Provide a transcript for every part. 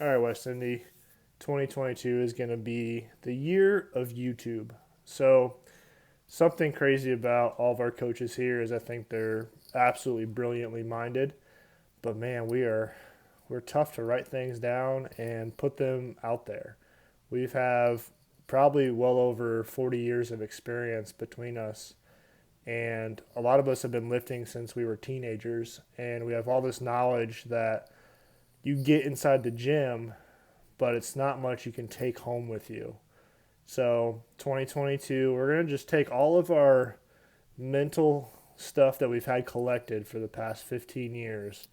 All right, West Indy, 2022 is going to be the year of YouTube. So, something crazy about all of our coaches here is I think they're absolutely brilliantly minded, but man, we're tough to write things down and put them out there. We've have probably well over 40 years of experience between us, and a lot of us have been lifting since we were teenagers, and we have all this knowledge that you get inside the gym, but it's not much you can take home with you. So, 2022, we're going to just take all of our mental stuff that we've had collected for the past 15 years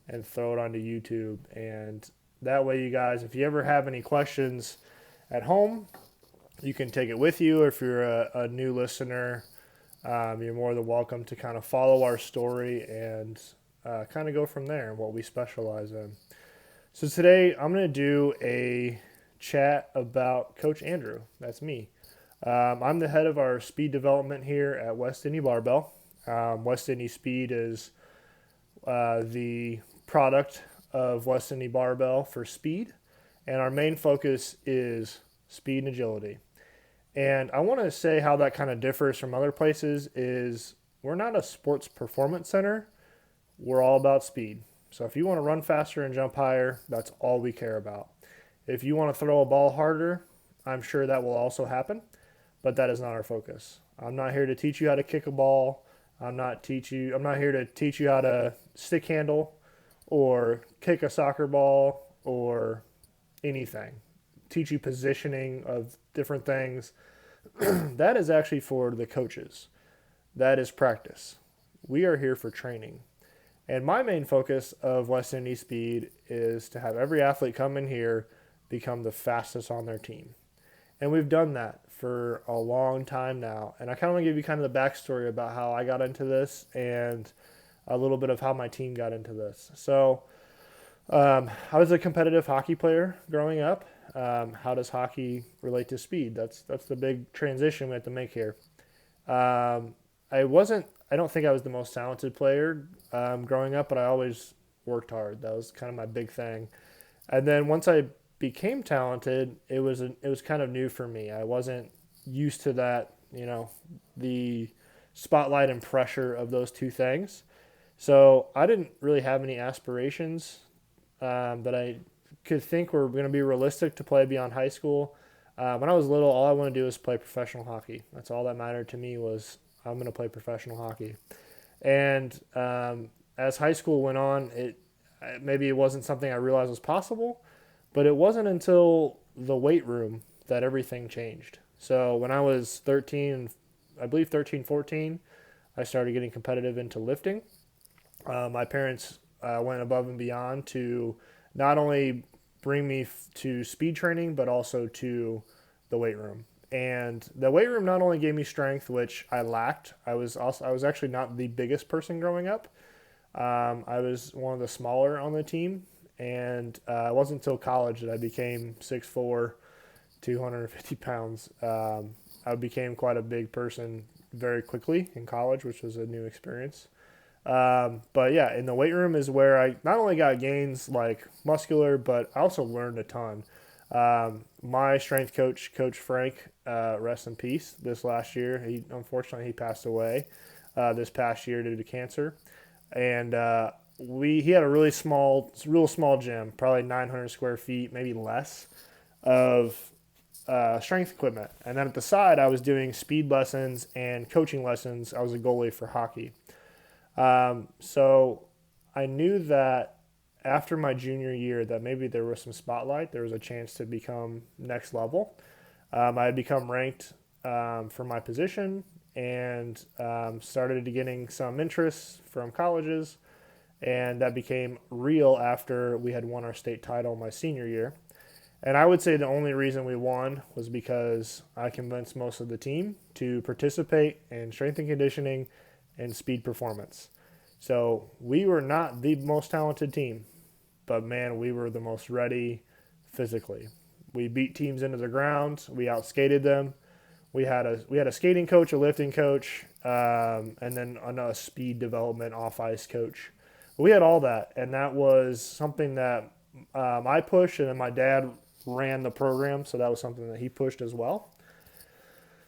and throw it onto YouTube. And that way, you guys, if you ever have any questions at home, you can take it with you. If you're a new listener, you're more than welcome to kind of follow our story and kind of go from there and what we specialize in. So today I'm going to do a chat about Coach Andrew. That's me. I'm the head of our speed development here at West Indy Barbell. West Indy Speed is the product of West Indy Barbell for speed, and our main focus is speed and agility. And I want to say how that kind of differs from other places is we're not a sports performance center. We're all about speed. So if you want to run faster and jump higher, that's all we care about. If you want to throw a ball harder, I'm sure that will also happen, but that is not our focus. I'm not here to teach you how to kick a ball. I'm not here to teach you how to stick handle or kick a soccer ball or anything. Teach you positioning of different things. That is actually for the coaches. That is practice. We are here for training. And my main focus of West Indy Speed is to have every athlete come in here become the fastest on their team. And we've done that for a long time now. And I kind of want to give you kind of the backstory about how I got into this and a little bit of how my team got into this. So I was a competitive hockey player growing up. How does hockey relate to speed? That's the big transition we have to make here. I don't think I was the most talented player growing up, but I always worked hard. That was kind of my big thing. And then once I became talented, it was kind of new for me. I wasn't used to that, the spotlight and pressure of those two things. So I didn't really have any aspirations that I could think were going to be realistic to play beyond high school. When I was little, all I wanted to do was play professional hockey. That's all that mattered to me was I'm going to play professional hockey. And as high school went on, maybe it wasn't something I realized was possible, but it wasn't until the weight room that everything changed. So when I was 13, I believe 13, 14, I started getting competitive into lifting. My parents went above and beyond to not only bring me to speed training, but also to the weight room. And the weight room not only gave me strength, which I lacked. I was actually not the biggest person growing up. I was one of the smaller on the team, and it wasn't until college that I became 6'4", 250 pounds. I became quite a big person very quickly in college, which was a new experience. But yeah, in the weight room is where I not only got gains like muscular, but I also learned a ton. My strength coach, Coach Frank, rest in peace. This last year, he passed away this past year due to cancer, and he had a real small gym, probably 900 square feet, maybe less, of strength equipment. And then at the side, I was doing speed lessons and coaching lessons. I was a goalie for hockey. So I knew that after my junior year that maybe there was some spotlight, there was a chance to become next level. I had become ranked for my position and started getting some interest from colleges, and that became real after we had won our state title my senior year. And I would say the only reason we won was because I convinced most of the team to participate in strength and conditioning and speed performance. So we were not the most talented team, but man, we were the most ready physically. We beat teams into the ground. We outskated them. We had a skating coach, a lifting coach, and then a speed development off ice coach. We had all that, and that was something that I pushed, and then my dad ran the program, so that was something that he pushed as well.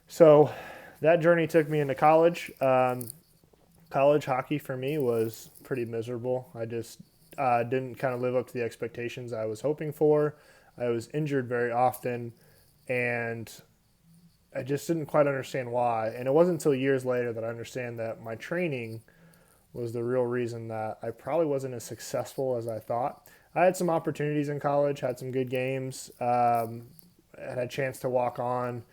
So that journey took me into college. College hockey for me was pretty miserable. I just didn't kind of live up to the expectations I was hoping for. I was injured very often, and I just didn't quite understand why. And it wasn't until years later that I understand that my training was the real reason that I probably wasn't as successful as I thought. I had some opportunities in college, had some good games, had a chance to walk on,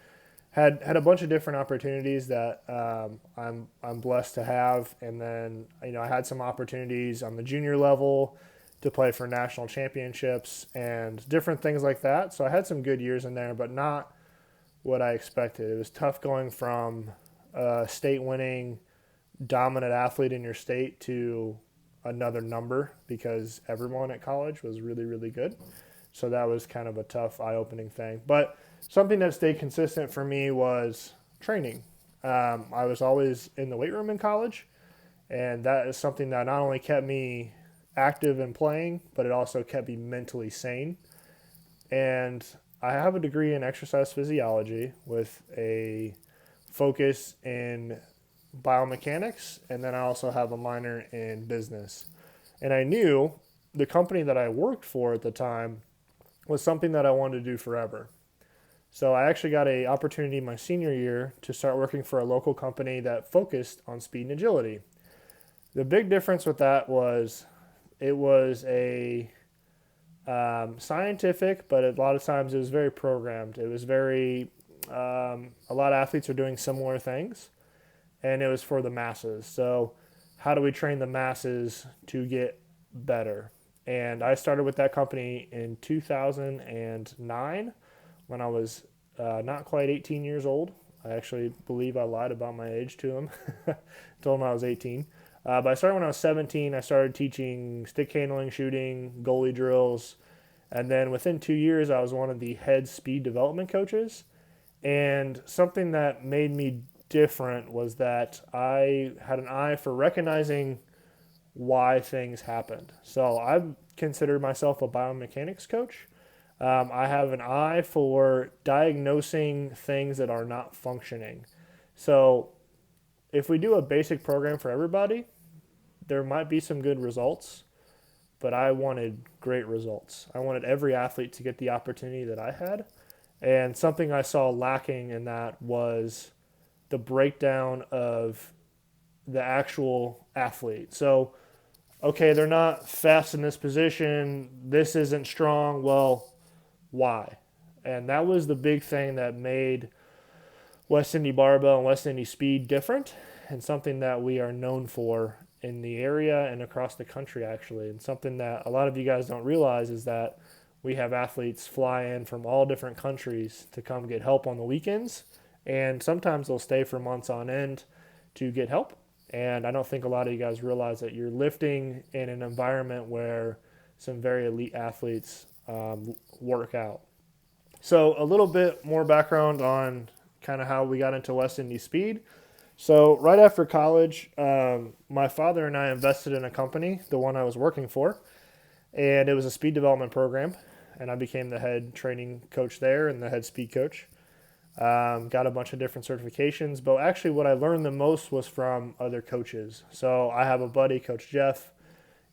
had a bunch of different opportunities that I'm blessed to have, and then I had some opportunities on the junior level to play for national championships and different things like that. So I had some good years in there, but not what I expected. It was tough going from a state winning dominant athlete in your state to another number because everyone at college was really, really good. So that was kind of a tough, eye-opening thing. But something that stayed consistent for me was training. I was always in the weight room in college, and that is something that not only kept me active and playing, but it also kept me mentally sane. And I have a degree in exercise physiology with a focus in biomechanics, and then I also have a minor in business. And I knew the company that I worked for at the time was something that I wanted to do forever. So I actually got an opportunity my senior year to start working for a local company that focused on speed and agility. The big difference with that was it was a scientific, but a lot of times it was very programmed. It was very, a lot of athletes are doing similar things, and it was for the masses. So how do we train the masses to get better? And I started with that company in 2009 when I was not quite 18 years old. I actually believe I lied about my age to him. Told him I was 18. But I started when I was 17. I started teaching stick handling, shooting, goalie drills. And then within 2 years, I was one of the head speed development coaches. And something that made me different was that I had an eye for recognizing why things happened. So I consider myself a biomechanics coach. I have an eye for diagnosing things that are not functioning. So if we do a basic program for everybody, there might be some good results, but I wanted great results. I wanted every athlete to get the opportunity that I had. And something I saw lacking in that was the breakdown of the actual athlete. So, okay, they're not fast in this position. This isn't strong. Well, why? And that was the big thing that made West Indy Barbell and West Indy Speed different, and something that we are known for in the area and across the country, actually. And something that a lot of you guys don't realize is that we have athletes fly in from all different countries to come get help on the weekends, and sometimes they'll stay for months on end to get help. And I don't think a lot of you guys realize that you're lifting in an environment where some very elite athletes work out. So a little bit more background on kind of how we got into West Indy Speed. So right after college, my father and I invested in a company, the one I was working for, and it was a speed development program, and I became the head training coach there and the head speed coach. Got a bunch of different certifications, but actually what I learned the most was from other coaches. So I have a buddy, Coach Jeff.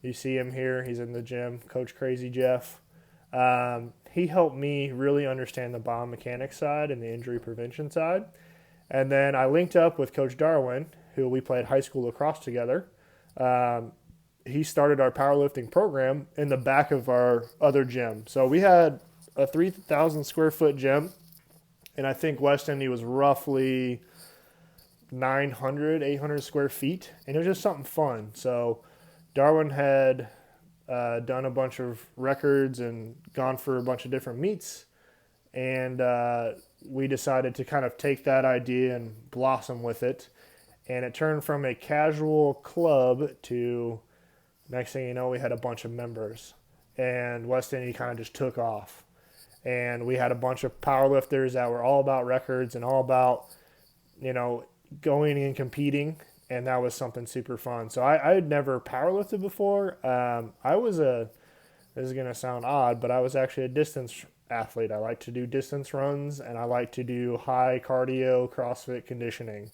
You see him here. He's in the gym, Coach Crazy Jeff. He helped me really understand the biomechanics side and the injury prevention side. And then I linked up with Coach Darwin, who we played high school lacrosse together. He started our powerlifting program in the back of our other gym. So we had a 3,000 square foot gym, and I think West Indy was roughly 900, 800 square feet, and it was just something fun. So Darwin had done a bunch of records and gone for a bunch of different meets, and we decided to kind of take that idea and blossom with it, and it turned from a casual club to, next thing you know, we had a bunch of members, and West Indy kind of just took off. And we had a bunch of powerlifters that were all about records and all about, going and competing. And that was something super fun. So I had never powerlifted before. I was a this is going to sound odd, but I was actually a distance athlete. I like to do distance runs and I like to do high cardio CrossFit conditioning.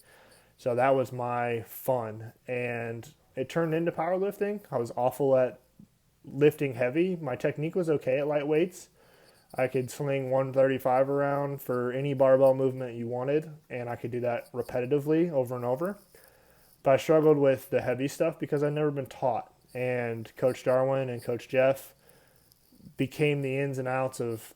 So that was my fun. And it turned into powerlifting. I was awful at lifting heavy. My technique was okay at light weights. I could sling 135 around for any barbell movement you wanted, and I could do that repetitively over and over. But I struggled with the heavy stuff because I'd never been taught. And Coach Darwin and Coach Jeff became the ins and outs of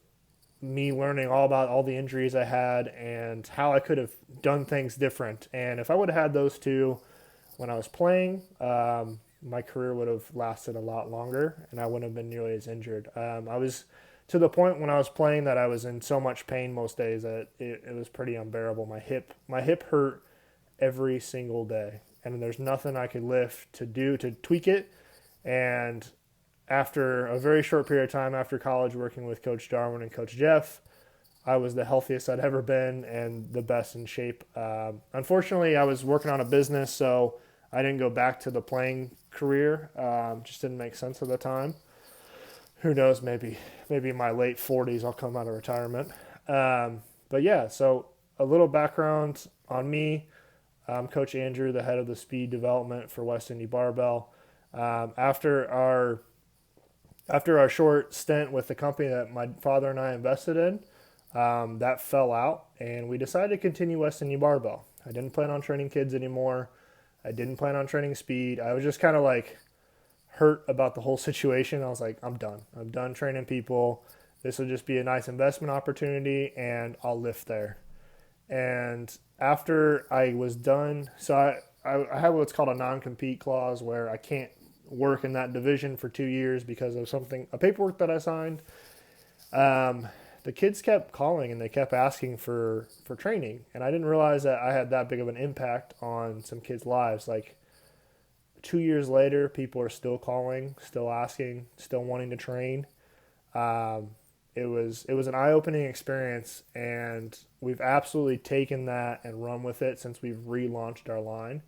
me learning all about all the injuries I had and how I could have done things different. And if I would have had those two when I was playing, my career would have lasted a lot longer and I wouldn't have been nearly as injured. I was to the point when I was playing that I was in so much pain most days that it was pretty unbearable. My hip hurt every single day, and there's nothing I could lift to do to tweak it. And after a very short period of time after college working with Coach Darwin and Coach Jeff, I was the healthiest I'd ever been and the best in shape. Unfortunately, I was working on a business, so I didn't go back to the playing career. Just didn't make sense at the time. Who knows, maybe in my late 40s I'll come out of retirement. But yeah, so a little background on me. I'm Coach Andrew, the head of the speed development for West Indy Barbell. After our short stint with the company that my father and I invested in, that fell out, and we decided to continue West Indy Barbell. I didn't plan on training kids anymore. I didn't plan on training speed. I was just kind of like hurt about the whole situation. I was like, I'm done. I'm done training people. This will just be a nice investment opportunity, and I'll lift there. And after I was done, so I have what's called a non-compete clause where I can't work in that division for 2 years because of a paperwork that I signed. The kids kept calling and they kept asking for training. And I didn't realize that I had that big of an impact on some kids' lives. Like 2 years later, people are still calling, still asking, still wanting to train. It was an eye-opening experience, and we've absolutely taken that and run with it since we've relaunched our line.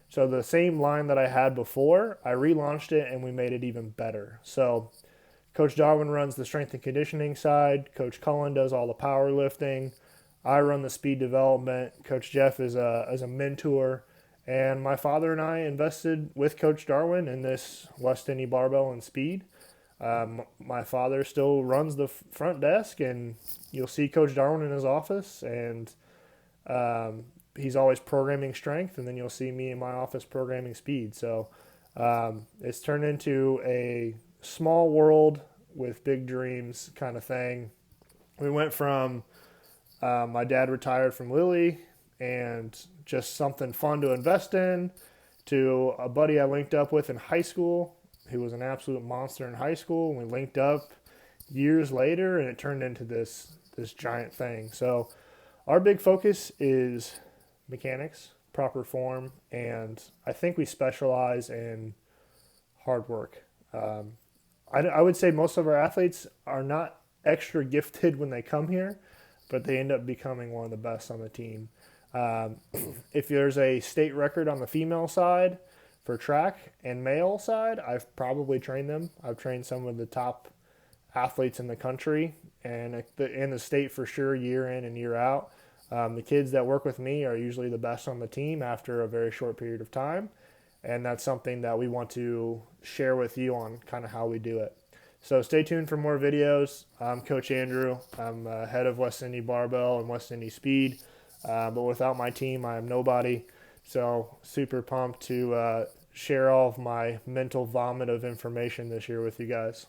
So the same line that I had before, I relaunched it and we made it even better. So Coach Darwin runs the strength and conditioning side. Coach Cullen does all the powerlifting. I run the speed development. Coach Jeff is a mentor. And my father and I invested with Coach Darwin in this West Indy Barbell and Speed. My father still runs the front desk, and you'll see Coach Darwin in his office, and he's always programming strength, and then you'll see me in my office programming speed. So it's turned into a small world with big dreams kind of thing. We went from my dad retired from Lilly and just something fun to invest in to a buddy I linked up with in high school who was an absolute monster in high school. And we linked up years later and it turned into this giant thing. So our big focus is mechanics, proper form, and I think we specialize in hard work. I would say most of our athletes are not extra gifted when they come here, but they end up becoming one of the best on the team. If there's a state record on the female side for track and male side, I've probably trained them. I've trained some of the top athletes in the country and in the state for sure, year in and year out. The kids that work with me are usually the best on the team after a very short period of time. And that's something that we want to share with you on kind of how we do it. So stay tuned for more videos. I'm Coach Andrew. I'm head of West Indy Barbell and West Indy Speed. But without my team, I am nobody. So super pumped to share all of my mental vomit of information this year with you guys.